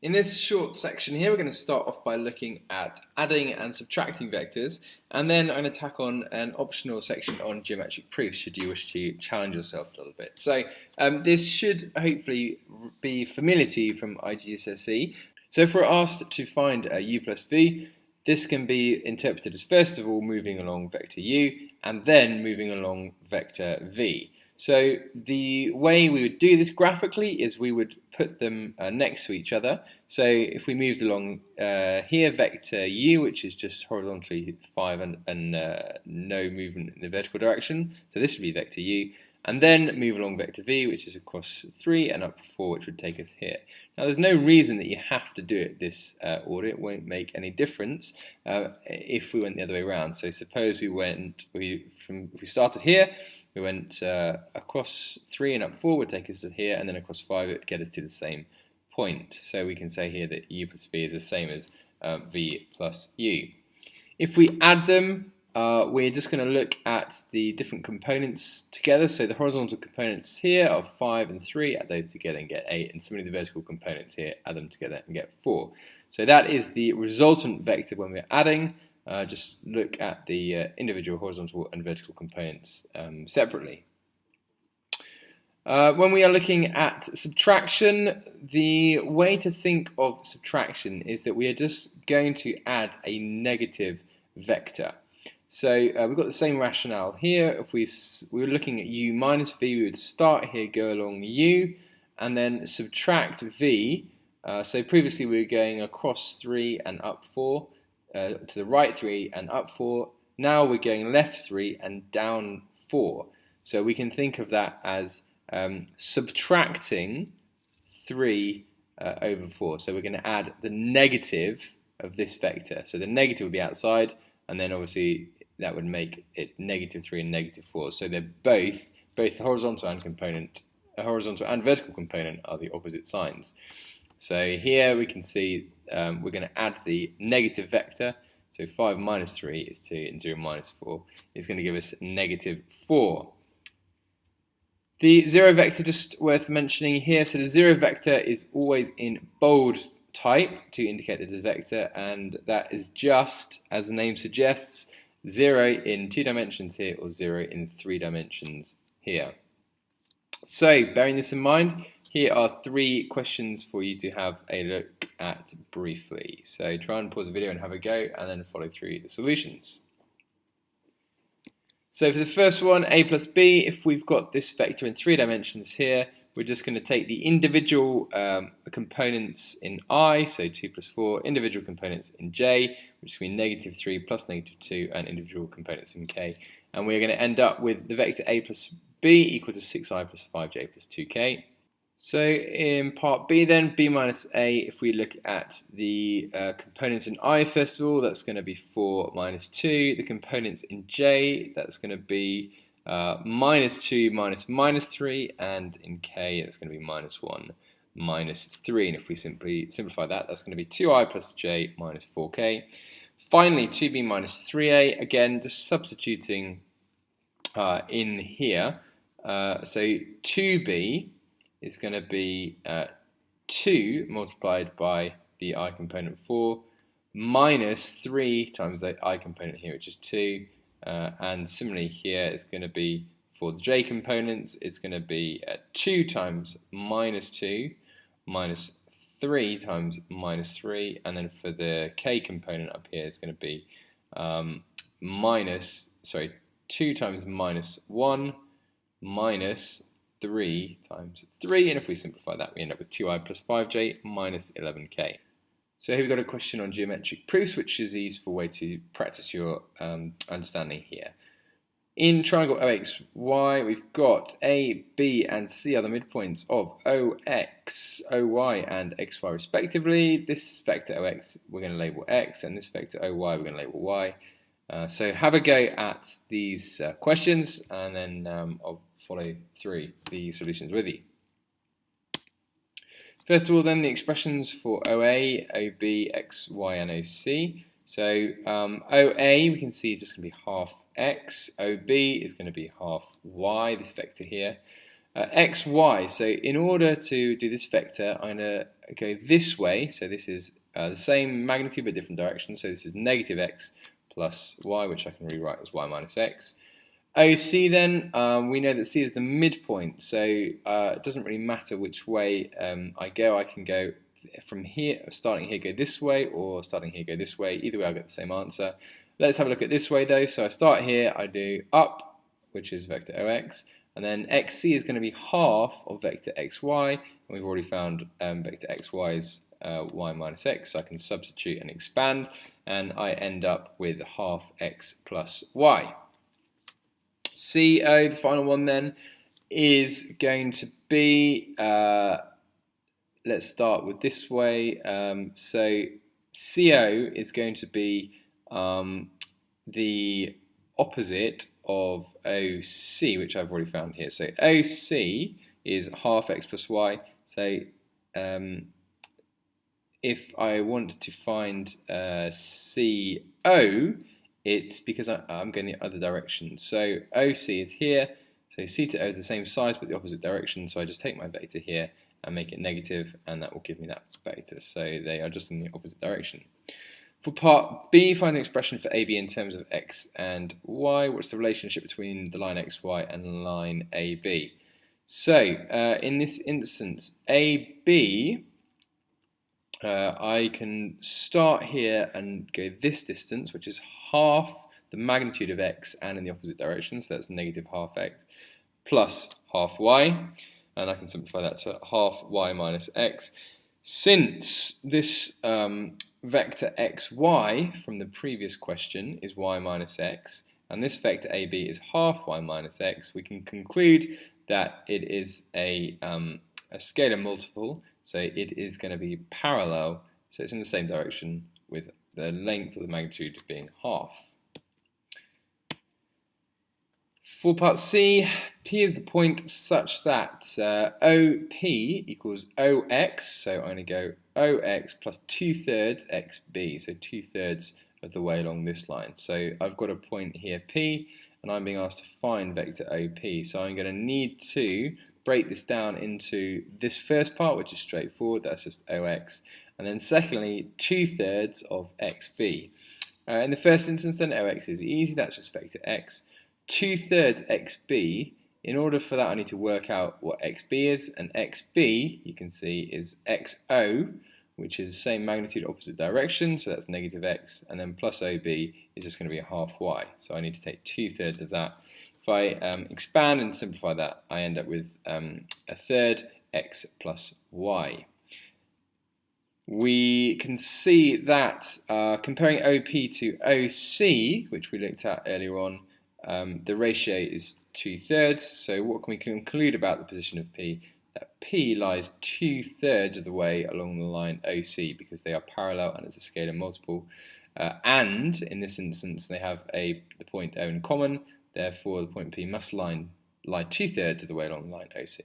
In this short section here, we're going to start off by looking at adding and subtracting vectors, and then I'm going to tack on an optional section on geometric proofs should you wish to challenge yourself a little bit. So this should hopefully be familiar to you from IGCSE. So if we're asked to find u plus v, this can be interpreted as first of all moving along vector u and then moving along vector v. So the way we would do this graphically is we would put them next to each other. So if we moved along here, vector u, which is just horizontally 5 and no movement in the vertical direction, so this would be vector u, and then move along vector v, which is across 3 and up 4, which would take us here. Now there's no reason that you have to do it this order. It won't make any difference if we went the other way around. So suppose we started here, we went across 3 and up 4 would take us to here, and then across 5 it would get us to the same point. So we can say here that u plus v is the same as v plus u. If we add them, we're just going to look at the different components together. So the horizontal components here are 5 and 3, add those together and get 8, and similarly the vertical components here, add them together and get 4. So that is the resultant vector when we're adding. Just look at the individual horizontal and vertical components separately. When we are looking at subtraction, the way to think of subtraction is that we are just going to add a negative vector. So we've got the same rationale here. If we were looking at u minus v, we would start here, go along u, and then subtract v. So previously we were going across 3 and up 4. To the right 3 and up 4. Now we're going left 3 and down 4. So we can think of that as subtracting 3 over 4. So we're going to add the negative of this vector. So the negative would be outside, and then obviously that would make it negative 3 and negative 4. So they're both the horizontal and vertical component are the opposite signs. So here we can see we're going to add the negative vector. So 5 minus 3 is 2, and 0 minus 4 is going to give us negative 4. The 0 vector, just worth mentioning here, so the 0 vector is always in bold type to indicate that it's a vector, and that is just, as the name suggests, 0 in 2 dimensions here or 0 in 3 dimensions here. So bearing this in mind, here are 3 questions for you to have a look at briefly. So try and pause the video and have a go, and then follow through the solutions. So for the first one, a plus b, if we've got this vector in 3 dimensions here, we're just going to take the individual components in I, so 2 plus 4, individual components in j, which is going to be negative 3 plus negative 2, and individual components in k. And we're going to end up with the vector a plus b equal to 6i plus 5j plus 2k. So in part B then, b minus a, if we look at the components in I first of all, that's going to be 4 minus 2. The components in j, that's going to be minus 2 minus 3, and in k, it's going to be minus 1 minus 3. And if we simply simplify that, that's going to be 2i plus j minus 4k. Finally, 2b minus 3a, again, just substituting in here. So 2b is going to be 2 multiplied by the I component 4 minus 3 times the I component here, which is 2. And similarly here, it's going to be for the j components, it's going to be 2 times minus 2 minus 3 times minus 3. And then for the k component up here, it's going to be 2 times minus 1 minus 3 times 3, and if we simplify that, we end up with 2i plus 5j minus 11k. So here we've got a question on geometric proofs, which is a useful way to practice your understanding here. In triangle OXY, we've got A, B, and C are the midpoints of OX, OY, and XY respectively. This vector OX we're going to label X, and this vector OY we're going to label Y. So have a go at these questions, and then I'll follow through the solutions with you. First of all then, the expressions for OA, OB, XY and OC. So OA we can see is just going to be half X, OB is going to be half Y, this vector here. x, y. So in order to do this vector, I'm going to go this way. So this is the same magnitude but different direction. So this is negative x plus y, which I can rewrite as y minus x. OC then, we know that C is the midpoint, so it doesn't really matter which way I go. I can go from here, starting here, go this way, or starting here, go this way. Either way, I'll get the same answer. Let's have a look at this way though. So I start here, I do up, which is vector OX, and then XC is going to be half of vector XY, and we've already found vector XY is y minus x, so I can substitute and expand, and I end up with half x plus y. CO, the final one then, is going to be, let's start with this way, so CO is going to be the opposite of OC, which I've already found here. So OC is half x plus y, so if I want to find CO, it's because I'm going the other direction. So OC is here, so C to O is the same size but the opposite direction, so I just take my vector here and make it negative, and that will give me that vector. So they are just in the opposite direction. For part B, find the expression for AB in terms of x and y. What's the relationship between the line xy and line AB? So in this instance, AB, I can start here and go this distance, which is half the magnitude of x and in the opposite direction, so that's negative half x plus half y, and I can simplify that to half y minus x. Since this vector xy from the previous question is y minus x, and this vector AB is half y minus x, we can conclude that it is a scalar multiple, so it is going to be parallel, so it's in the same direction with the length of the magnitude being half. For part C, P is the point such that OP equals OX, so I'm going to go OX plus 2/3 XB, so 2/3 of the way along this line. So I've got a point here P, and I'm being asked to find vector OP, so I'm going to need to break this down into this first part, which is straightforward, that's just OX, and then secondly 2/3 of XB. In the first instance then, OX is easy, that's just vector X. 2/3 XB, in order for that I need to work out what XB is, and XB, you can see, is XO, which is same magnitude, opposite direction, so that's negative X, and then plus OB is just going to be a half Y, so I need to take 2/3 of that. If I expand and simplify that, I end up with a third X plus Y. We can see that comparing OP to OC, which we looked at earlier on, the ratio is 2/3, so what can we conclude about the position of P? That P lies 2/3 of the way along the line OC, because they are parallel and it's a scalar multiple, and in this instance they have the point O in common, therefore the point P must lie 2/3 of the way along the line OC.